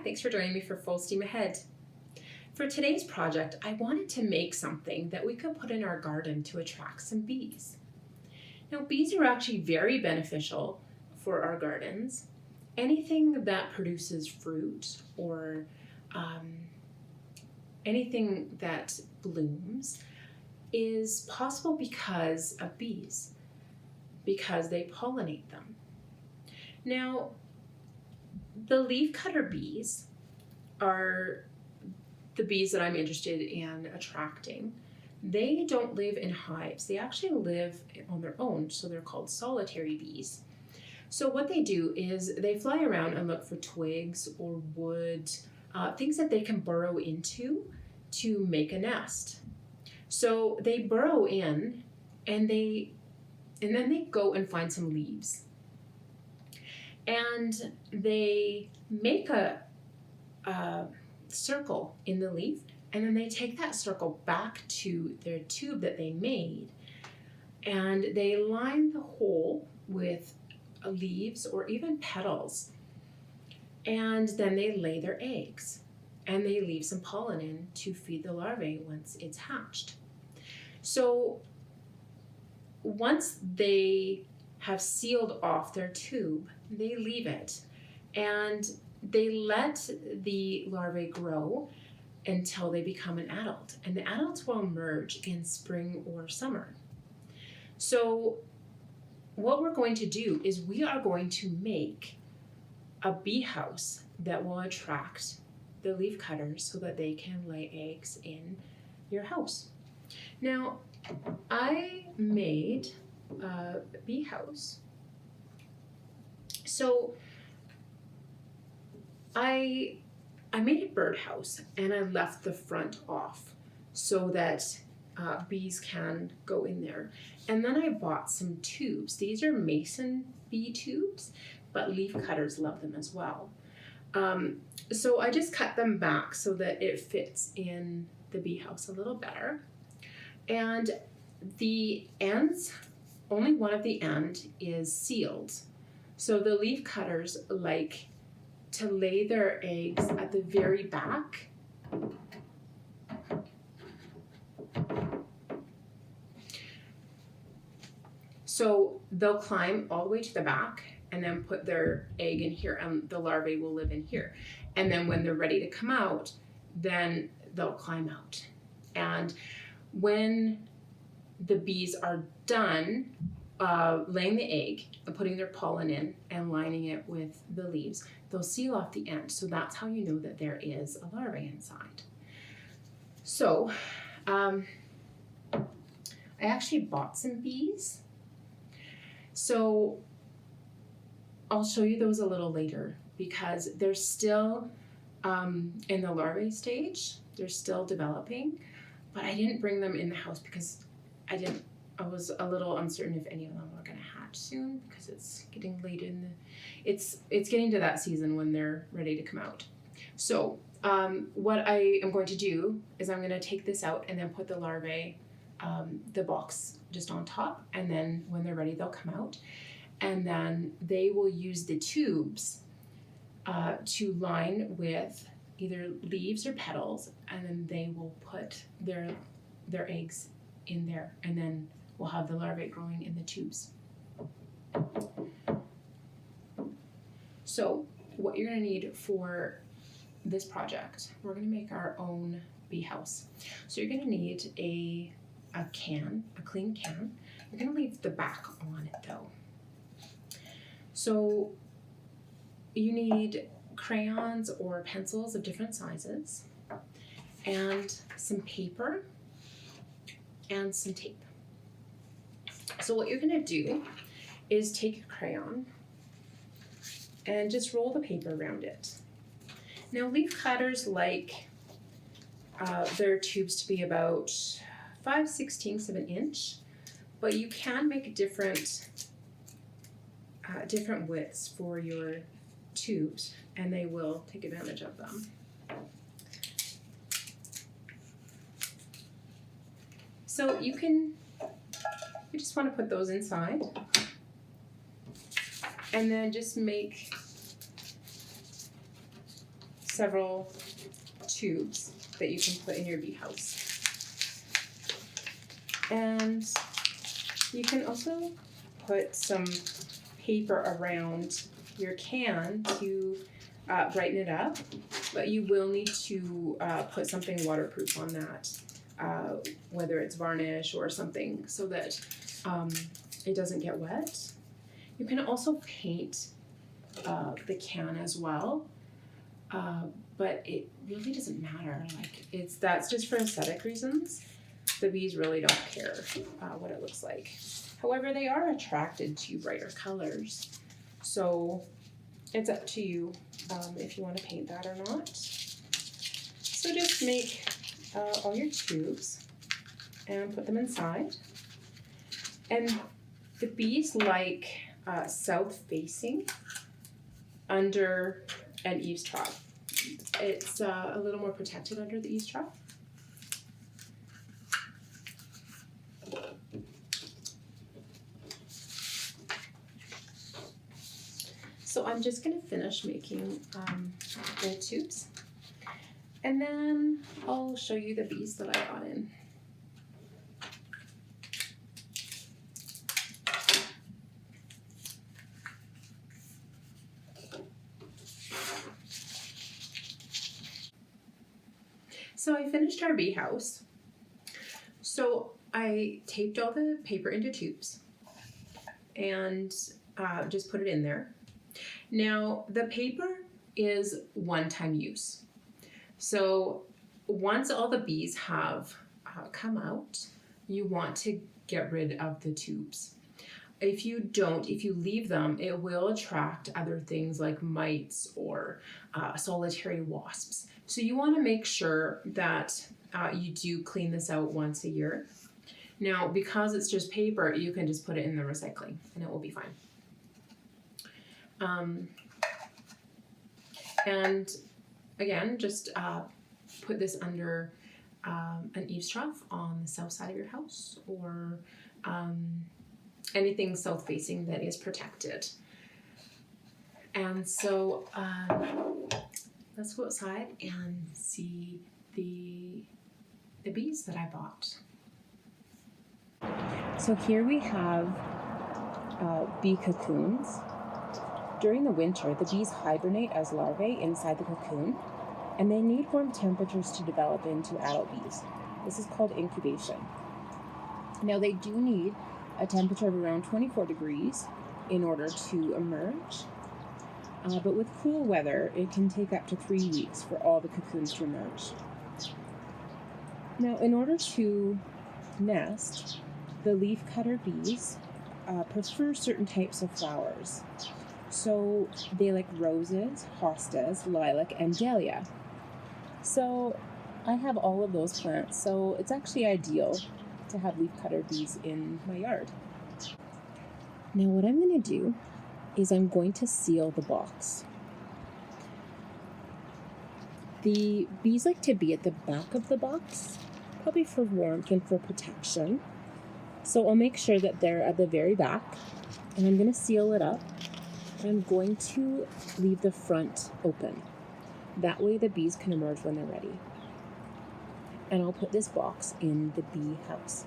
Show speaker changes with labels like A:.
A: thanks for joining me for Full Steam Ahead. For today's project, I wanted to make something that we could put in our garden to attract some bees. Now, bees are actually very beneficial for our gardens. Anything that produces fruit or anything that blooms is possible because of bees, because they pollinate them. Now, the leafcutter bees are the bees that I'm interested in attracting. They don't live in hives. They actually live on their own, so they're called solitary bees. So what they do is they fly around and look for twigs or wood, things that they can burrow into to make a nest. So they burrow in and then they go and find some leaves. And they make a circle in the leaf, and then they take that circle back to their tube that they made, and they line the hole with leaves or even petals, and then they lay their eggs, and they leave some pollen in to feed the larvae once it's hatched. So once they have sealed off their tube, they leave it and they let the larvae grow until they become an adult, and the adults will emerge in spring or summer. So what we're going to do is we are going to make a bee house that will attract the leaf cutters so that they can lay eggs in your house. Now, I made a bee house. So I made a birdhouse and I left the front off so that bees can go in there. And then I bought some tubes. These are mason bee tubes, but leaf cutters love them as well. So I just cut them back so that it fits in the bee house a little better. And the ends, only one of the end is sealed. So the leaf cutters like to lay their eggs at the very back. So they'll climb all the way to the back and then put their egg in here, and the larvae will live in here. And then when they're ready to come out, then they'll climb out. And when the bees are done laying the egg and putting their pollen in and lining it with the leaves, they'll seal off the end. So that's how you know that there is a larvae inside. So I actually bought some bees. So I'll show you those a little later because they're still in the larvae stage. They're still developing, but I didn't bring them in the house because I was a little uncertain if any of them were going to hatch soon because it's getting late it's getting to that season when they're ready to come out. So what I am going to do is I'm going to take this out and then put the larvae, the box just on top, and then when they're ready they'll come out, and then they will use the tubes to line with either leaves or petals, and then they will put their eggs in there, and then we'll have the larvae growing in the tubes. So what you're going to need for this project, we're going to make our own bee house. So you're going to need a clean can. You're going to leave the back on it though. So you need crayons or pencils of different sizes and some paper and some tape. So what you're going to do is take a crayon and just roll the paper around it. Now leaf cutters like their tubes to be about 5/16 of an inch, but you can make different widths for your tubes, and they will take advantage of them. So you just want to put those inside and then just make several tubes that you can put in your bee house. And you can also put some paper around your can to brighten it up, but you will need to put something waterproof on that, whether it's varnish or something, so that it doesn't get wet. You can also paint the can as well, but it really doesn't matter. Like that's just for aesthetic reasons. The bees really don't care what it looks like. However, they are attracted to brighter colors, so it's up to you if you want to paint that or not. So just make all your tubes and put them inside. And the bees like south facing under an eaves trough. It's a little more protected under the eaves trough. So I'm just going to finish making the tubes, and then I'll show you the bees that I got in. So I finished our bee house. So I taped all the paper into tubes and just put it in there. Now, the paper is one-time use. So once all the bees have come out, you want to get rid of the tubes. If you leave them, it will attract other things like mites or solitary wasps. So you want to make sure that you do clean this out once a year. Now, because it's just paper, you can just put it in the recycling and it will be fine. And again, just put this under an eaves trough on the south side of your house, or anything south facing that is protected. And so let's go outside and see the bees that I bought. So here we have bee cocoons. During the winter, the bees hibernate as larvae inside the cocoon, and they need warm temperatures to develop into adult bees. This is called incubation. Now, they do need a temperature of around 24 degrees in order to emerge, but with cool weather, it can take up to 3 weeks for all the cocoons to emerge. Now, in order to nest, the leafcutter bees prefer certain types of flowers. So they like roses, hostas, lilac, and dahlia. So I have all of those plants, so it's actually ideal to have leafcutter bees in my yard. Now what I'm going to do is I'm going to seal the box. The bees like to be at the back of the box, probably for warmth and for protection. So I'll make sure that they're at the very back, and I'm going to seal it up. I'm going to leave the front open. That way the bees can emerge when they're ready. And I'll put this box in the bee house.